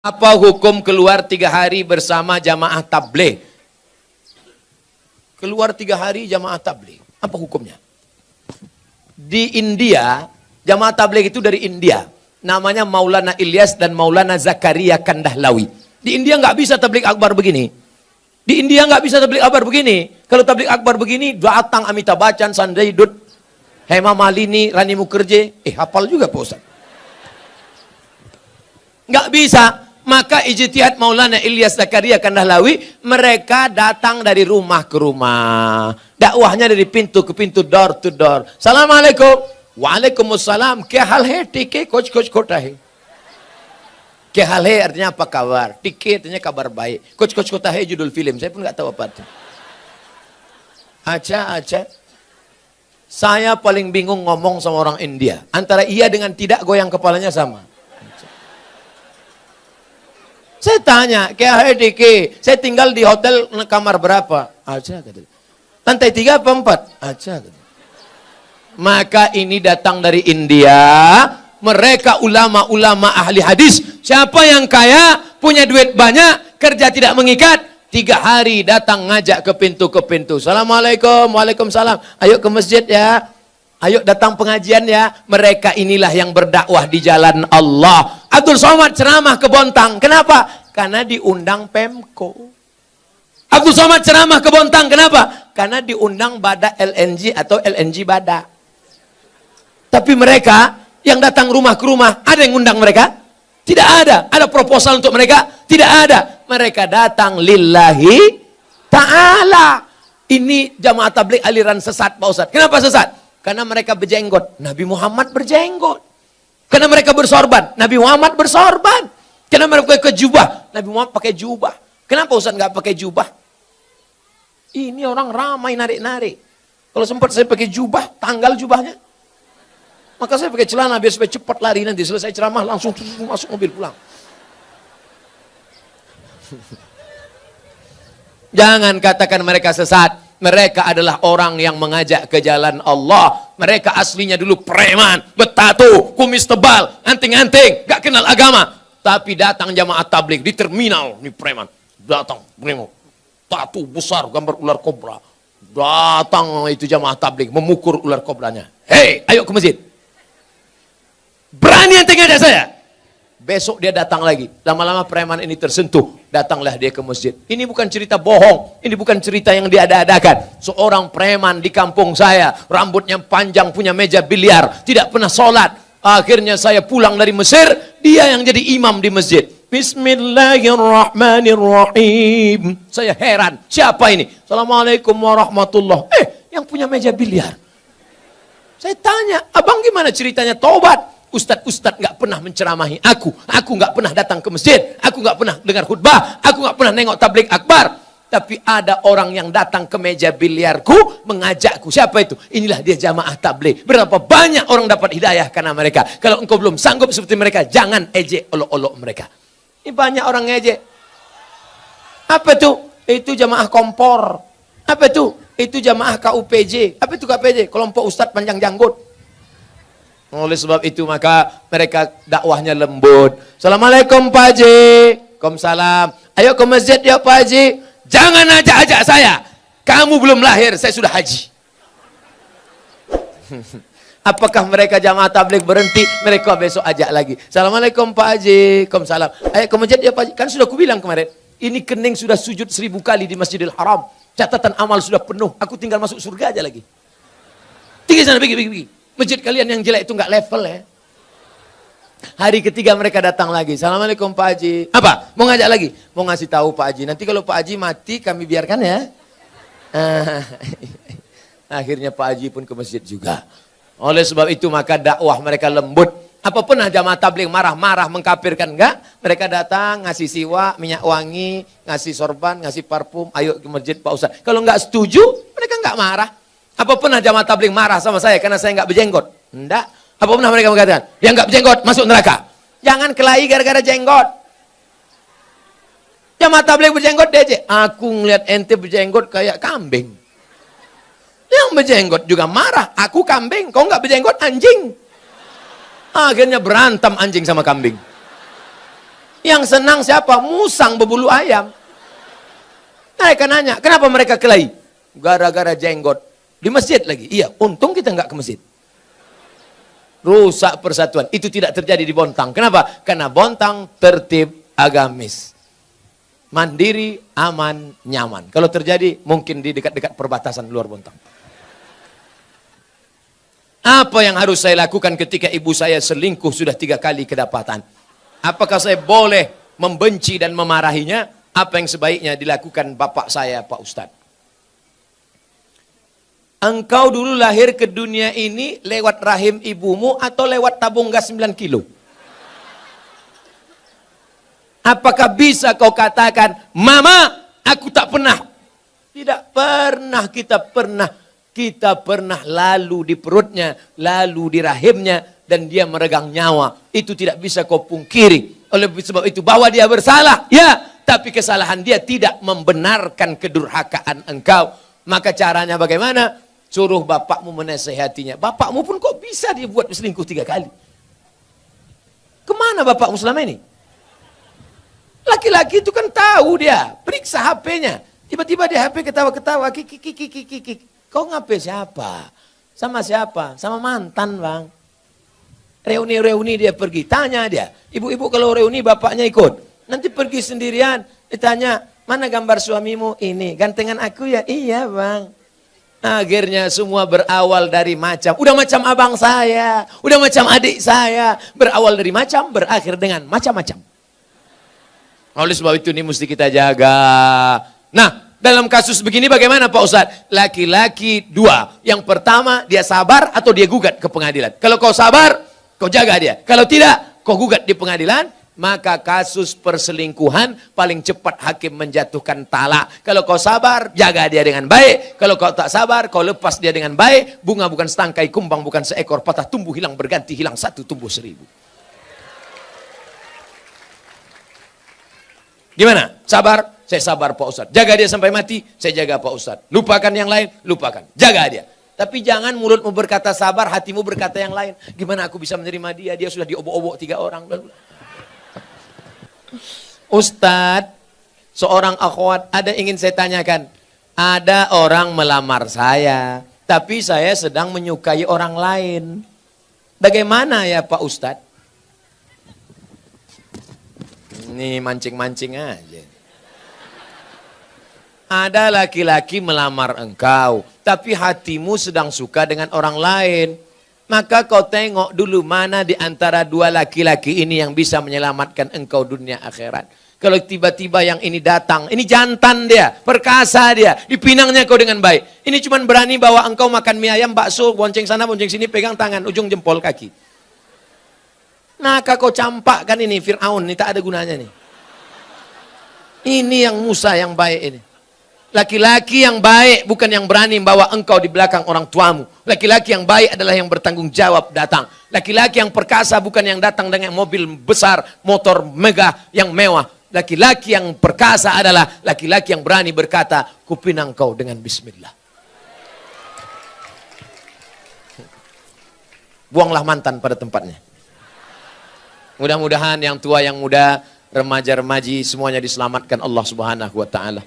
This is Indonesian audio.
Apa hukum keluar 3 hari bersama jamaah tabligh? Keluar 3 hari jamaah tabligh, apa hukumnya? Di India, jamaah tabligh itu dari India. Namanya Maulana Ilyas dan Maulana Zakaria Kandahlawi. Di India nggak bisa tabligh akbar begini. Di India nggak bisa tabligh akbar begini. Kalau tabligh akbar begini, datang Amitabh Bachchan, Sanjay Dutt, Hema Malini, Rani Mukherjee. Hafal juga Pak Ustaz. Nggak bisa. Maka ijtihad Maulana Ilyas Zakaria Kandahlawi, mereka datang dari rumah ke rumah. Dakwahnya dari pintu ke pintu, door to door. Assalamualaikum. Waalaikumsalam. Kya hal hai? Tike kuch kota hai. Kya hal hai artinya apa kabar? Tike artinya kabar baik. Kuch kota hai judul film. Saya pun nggak tahu apa itu. Acha. Saya paling bingung ngomong sama orang India. Antara iya dengan tidak, goyang kepalanya sama. Saya tanya, kya hai Diki? Saya tinggal di hotel kamar berapa? Aja kata. Lantai 3 apa 4? Aja kata. Maka ini datang dari India. Mereka ulama-ulama ahli hadis. Siapa yang kaya, punya duit banyak, kerja tidak mengikat, 3 hari datang ngajak ke pintu. Assalamualaikum, waalaikumsalam. Ayo ke masjid ya. Ayo datang pengajian ya. Mereka inilah yang berdakwah di jalan Allah. Abdul Somad ceramah ke Bontang. Kenapa? Karena diundang Pemko. Abdul Somad ceramah ke Bontang. Kenapa? Karena diundang Bada LNG atau LNG Bada. Tapi mereka yang datang rumah ke rumah, ada yang undang mereka? Tidak ada. Ada proposal untuk mereka? Tidak ada. Mereka datang lillahi ta'ala. Ini jamaah tabligh aliran sesat Pak Ustaz. Kenapa sesat? Karena mereka berjenggot. Nabi Muhammad berjenggot. Karena mereka bersorban. Nabi Muhammad bersorban. Karena mereka pakai jubah. Nabi Muhammad pakai jubah. Kenapa Ustaz nggak pakai jubah? Ini orang ramai narik-narik. Kalau sempat saya pakai jubah, tanggal jubahnya. Maka saya pakai celana biar supaya cepat lari nanti. Selesai ceramah langsung masuk mobil pulang. Jangan katakan mereka sesat. Mereka adalah orang yang mengajak ke jalan Allah. Mereka aslinya dulu preman, bertato, kumis tebal, anting-anting, gak kenal agama. Tapi datang jamaah tabligh di terminal, ini preman. Datang, tato besar, gambar ular kobra. Datang itu jamaah tabligh, memukul ular kobranya. Hei, ayo ke masjid. Berani anting ngajak saya? Besok dia datang lagi. Lama-lama preman ini tersentuh. Datanglah dia ke masjid. Ini bukan cerita bohong. Ini bukan cerita yang diada-adakan. Seorang preman di kampung saya. Rambutnya panjang, punya meja biliar. Tidak pernah sholat. Akhirnya saya pulang dari Mesir. Dia yang jadi imam di masjid. Bismillahirrahmanirrahim. Saya heran. Siapa ini? Assalamualaikum warahmatullahi. Yang punya meja biliar. Saya tanya, abang gimana ceritanya taubat? Ustadz nggak pernah menceramahi aku nggak pernah datang ke masjid, aku nggak pernah dengar khutbah, aku nggak pernah nengok tabligh akbar. Tapi ada orang yang datang ke meja biliarku, mengajakku. Siapa itu? Inilah dia jamaah tabligh. Berapa banyak orang dapat hidayah karena mereka. Kalau engkau belum sanggup seperti mereka, jangan ejek olok-olok mereka. Ini banyak orang ngejek. Apa itu? Itu jamaah kompor. Apa itu? Itu jamaah KUPJ. Apa itu KUPJ? Kelompok Ustadz panjang janggut. Oleh sebab itu maka mereka dakwahnya lembut. Assalamualaikum Pak Haji. Waalaikumsalam. Ayo ke masjid ya Pak Haji. Jangan ajak-ajak saya. Kamu belum lahir, saya sudah haji. Apakah mereka jamaah tabligh berhenti? Mereka besok ajak lagi. Assalamualaikum Pak Haji. Waalaikumsalam. Ayo ke masjid ya Pak Haji. Kan sudah kubilang kemarin. Ini kening sudah sujud 1000 kali di Masjidil Haram. Catatan amal sudah penuh. Aku tinggal masuk surga aja lagi. Tinggi sana, pergi. Masjid kalian yang jelek itu nggak level ya. Hari ketiga mereka datang lagi. Assalamualaikum Pak Haji. Apa? Mau ngajak lagi? Mau ngasih tahu Pak Haji. Nanti kalau Pak Haji mati kami biarkan ya. Akhirnya Pak Haji pun ke masjid juga. Oleh sebab itu maka dakwah mereka lembut. Apa pernah jamaah tabligh marah-marah mengkafirkan? Enggak. Mereka datang ngasih siwak, minyak wangi, ngasih sorban, ngasih parfum. Ayo ke masjid Pak Ustaz. Kalau nggak setuju mereka nggak marah. Apa pernah jamaah tabligh marah sama saya karena saya nggak berjenggot? Enggak. Apa pernah mereka mengatakan, yang nggak berjenggot masuk neraka? Jangan kelahi gara-gara jenggot. Jamaah tabligh berjenggot DJ. Aku ngeliat ente berjenggot kayak kambing. Yang berjenggot juga marah. Aku kambing, kau nggak berjenggot anjing. Akhirnya berantem anjing sama kambing. Yang senang siapa? Musang berbulu ayam. Mereka nanya, kenapa mereka kelahi? Gara-gara jenggot. Di masjid lagi. Iya, untung kita nggak ke masjid. Rusak persatuan. Itu tidak terjadi di Bontang. Kenapa? Karena Bontang tertib agamis. Mandiri, aman, nyaman. Kalau terjadi, mungkin di dekat-dekat perbatasan luar Bontang. Apa yang harus saya lakukan ketika ibu saya selingkuh sudah 3 kali kedapatan? Apakah saya boleh membenci dan memarahinya? Apa yang sebaiknya dilakukan bapak saya, Pak Ustadz? Engkau dulu lahir ke dunia ini lewat rahim ibumu atau lewat tabung gas 9 kilo? Apakah bisa kau katakan, Mama, aku tak pernah? Tidak pernah kita pernah lalu di perutnya, lalu di rahimnya, dan dia meregang nyawa. Itu tidak bisa kau pungkiri. Oleh sebab itu, bahwa dia bersalah, ya, tapi kesalahan dia tidak membenarkan kedurhakaan engkau. Maka caranya bagaimana? Suruh bapakmu menasehatinya. Bapakmu pun kok bisa dia buat selingkuh 3 kali? Kemana bapakmu selama ini? Laki-laki itu kan tahu dia. Periksa HP-nya. Tiba-tiba di HP ketawa-ketawa. Kik. Kau ngapain siapa? Sama siapa? Sama mantan, Bang. Reuni-reuni dia pergi. Tanya dia. Ibu-ibu kalau reuni bapaknya ikut. Nanti pergi sendirian. Ditanya, mana gambar suamimu? Ini. Gantengan aku ya? Iya, Bang. Akhirnya semua berawal dari macam. Udah macam abang saya. Udah macam adik saya. Berawal dari macam, berakhir dengan macam-macam. Oleh sebab itu ini mesti kita jaga. Nah, dalam kasus begini bagaimana Pak Ustadz? Laki-laki 2. Yang pertama, dia sabar atau dia gugat ke pengadilan. Kalau kau sabar, kau jaga dia. Kalau tidak, kau gugat di pengadilan, maka kasus perselingkuhan paling cepat hakim menjatuhkan talak. Kalau kau sabar, jaga dia dengan baik. Kalau kau tak sabar, kau lepas dia dengan baik. Bunga bukan setangkai, kumbang bukan seekor, patah tumbuh hilang berganti, hilang 1 tumbuh 1000. Gimana? Sabar? Saya sabar Pak Ustadz. Jaga dia sampai mati, saya jaga Pak Ustadz. Lupakan yang lain, lupakan. Jaga dia. Tapi jangan mulutmu berkata sabar, hatimu berkata yang lain. Gimana aku bisa menerima dia? Dia sudah diobok-obok 3 orang. Ustadz, seorang akhwat, ada ingin saya tanyakan. Ada orang melamar saya, tapi saya sedang menyukai orang lain. Bagaimana ya Pak Ustadz? Ini mancing-mancing aja. Ada laki-laki melamar engkau, tapi hatimu sedang suka dengan orang lain. Maka kau tengok dulu mana di antara 2 laki-laki ini yang bisa menyelamatkan engkau dunia akhirat. Kalau tiba-tiba yang ini datang, ini jantan dia, perkasa dia, dipinangnya kau dengan baik. Ini cuma berani bawa engkau makan mie ayam, bakso, bonceng sana, bonceng sini, pegang tangan, ujung jempol kaki. Maka kau campakkan ini Fir'aun, ini tak ada gunanya nih. Ini yang Musa yang baik ini. Laki-laki yang baik bukan yang berani membawa engkau di belakang orang tuamu. Laki-laki yang baik adalah yang bertanggung jawab datang. Laki-laki yang perkasa bukan yang datang dengan mobil besar, motor megah yang mewah. Laki-laki yang perkasa adalah laki-laki yang berani berkata, kupinang kau dengan bismillah. Buanglah mantan pada tempatnya. Mudah-mudahan yang tua, yang muda, remaja-remaji semuanya diselamatkan Allah Subhanahu wa taala.